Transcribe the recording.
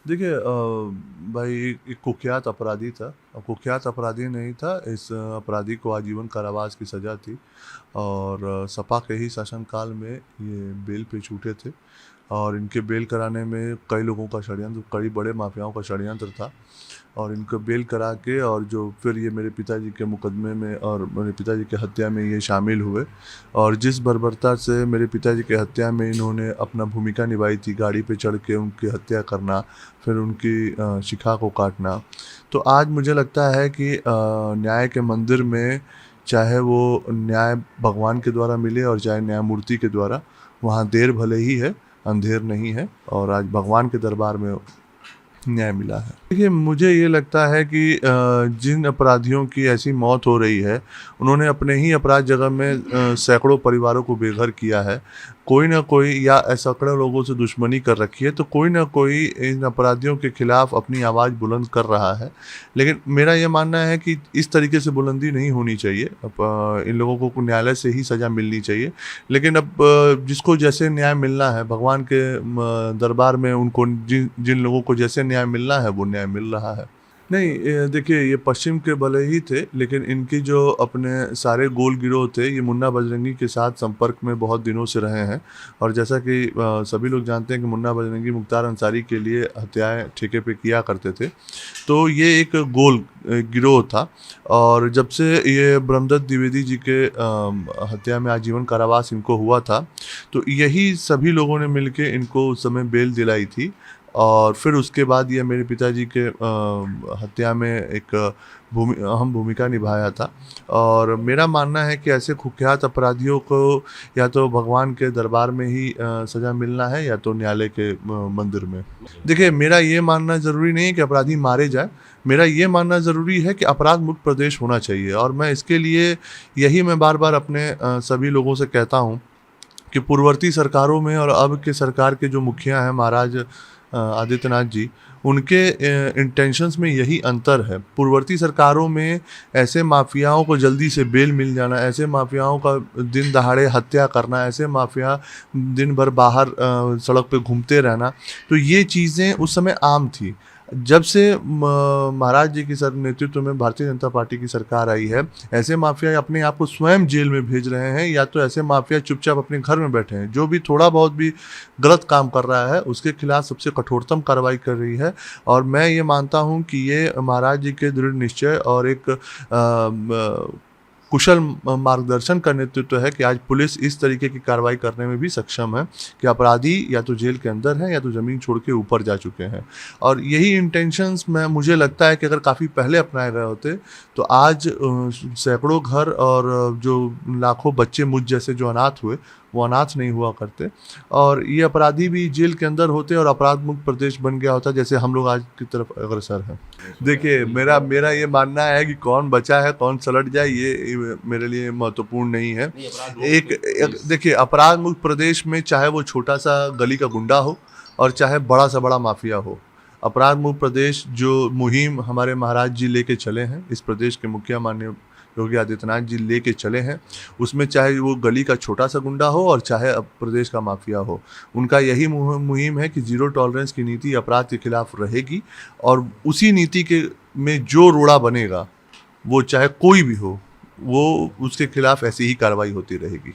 देखिए भाई एक कुख्यात अपराधी था। कुख्यात अपराधी नहीं था, इस अपराधी को आजीवन कारावास की सज़ा थी और सपा के ही शासनकाल में ये बेल पे छूटे थे और इनके बेल कराने में कई लोगों का षड्यंत्र, कई बड़े माफियाओं का षड्यंत्र था और इनको बेल करा के और जो फिर ये मेरे पिताजी के मुकदमे में और मेरे पिताजी की हत्या में ये शामिल हुए और जिस बर्बरता से मेरे पिताजी की हत्या में इन्होंने अपना भूमिका निभाई थी, गाड़ी पे चढ़ के उनकी हत्या करना, फिर उनकी शिखा को काटना। तो आज मुझे लगता है कि न्याय के मंदिर में चाहे वो न्याय भगवान के द्वारा मिले और चाहे न्यायमूर्ति के द्वारा, वहाँ देर भले ही है, अंधेर नहीं है और आज भगवान के दरबार में न्याय मिला है। देखिए मुझे ये लगता है कि जिन अपराधियों की ऐसी मौत हो रही है, उन्होंने अपने ही अपराध जगह में सैकड़ों परिवारों को बेघर किया है। कोई ना कोई या सैकड़ों लोगों से दुश्मनी कर रखी है, तो कोई ना कोई इन अपराधियों के खिलाफ अपनी आवाज़ बुलंद कर रहा है। लेकिन मेरा ये मानना है कि इस तरीके से बुलंदी नहीं होनी चाहिए। इन लोगों को न्यायालय से ही सज़ा मिलनी चाहिए। लेकिन अब जिसको जैसे न्याय मिलना है भगवान के दरबार में, उनको जिन जिन लोगों को जैसे न्याय मिलना है वो न्याय मिल रहा है। नहीं, देखिए ये पश्चिम के भले ही थे, लेकिन इनकी जो अपने सारे गोल गिरोह थे ये मुन्ना बजरंगी के साथ संपर्क में बहुत दिनों से रहे हैं और जैसा कि सभी लोग जानते हैं कि मुन्ना बजरंगी मुख्तार अंसारी के लिए हत्याएं ठेके पे किया करते थे। तो ये एक गिरोह था और जब से ये ब्रह्मदत्त द्विवेदी जी के हत्या में आजीवन कारावास इनको हुआ था, तो यही सभी लोगों ने मिलके इनको उस समय बेल दिलाई थी और फिर उसके बाद ये मेरे पिताजी के हत्या में एक अहम भूमिका निभाया था। और मेरा मानना है कि ऐसे कुख्यात अपराधियों को या तो भगवान के दरबार में ही सज़ा मिलना है या तो न्यायालय के मंदिर में। देखिए मेरा ये मानना ज़रूरी नहीं है कि अपराधी मारे जाए, मेरा ये मानना ज़रूरी है कि अपराध मुक्त प्रदेश होना चाहिए और मैं इसके लिए यही मैं बार बार अपने सभी लोगों से कहता हूँ कि पूर्ववर्ती सरकारों में और अब के सरकार के जो मुखिया हैं महाराज आदित्यनाथ जी, उनके इंटेंशंस में यही अंतर है। पूर्ववर्ती सरकारों में ऐसे माफियाओं को जल्दी से बेल मिल जाना, ऐसे माफियाओं का दिन दहाड़े हत्या करना, ऐसे माफिया दिन भर बाहर सड़क पे घूमते रहना, तो ये चीज़ें उस समय आम थी। जब से महाराज जी की सर नेतृत्व में भारतीय जनता पार्टी की सरकार आई है, ऐसे माफिया अपने आप को स्वयं जेल में भेज रहे हैं या तो ऐसे माफिया चुपचाप अपने घर में बैठे हैं। जो भी थोड़ा बहुत भी गलत काम कर रहा है उसके खिलाफ सबसे कठोरतम कार्रवाई कर रही है और मैं ये मानता हूँ कि ये महाराज जी के दृढ़ निश्चय और एक कुशल मार्गदर्शन का नेतृत्व है कि आज पुलिस इस तरीके की कार्रवाई करने में भी सक्षम है कि अपराधी या तो जेल के अंदर हैं या तो ज़मीन छोड़ के ऊपर जा चुके हैं। और यही इंटेंशंस में मुझे लगता है कि अगर काफ़ी पहले अपनाए गए होते तो आज सैकड़ों घर और जो लाखों बच्चे मुझ जैसे जो अनाथ हुए वो अनाथ नहीं हुआ करते और ये अपराधी भी जेल के अंदर होते और अपराध मुक्त प्रदेश बन गया होता जैसे हम लोग आज की तरफ अग्रसर हैं। देखिए मेरा मेरा ये मानना है कि कौन बचा है कौन सलट जाए ये मेरे लिए महत्वपूर्ण नहीं है। देखिए अपराध मुक्त प्रदेश में चाहे वो छोटा सा गली का गुंडा हो और चाहे बड़ा सा बड़ा माफिया हो, अपराध मुक्त प्रदेश जो मुहिम हमारे महाराज जी लेके चले हैं, इस प्रदेश के मुखिया माननीय योगी आदित्यनाथ जी लेके चले हैं, उसमें चाहे वो गली का छोटा सा गुंडा हो और चाहे अब प्रदेश का माफिया हो, उनका यही मुहिम है कि जीरो टॉलरेंस की नीति अपराध के खिलाफ रहेगी और उसी नीति के में जो रोड़ा बनेगा वो चाहे कोई भी हो, वो उसके खिलाफ ऐसी ही कार्रवाई होती रहेगी।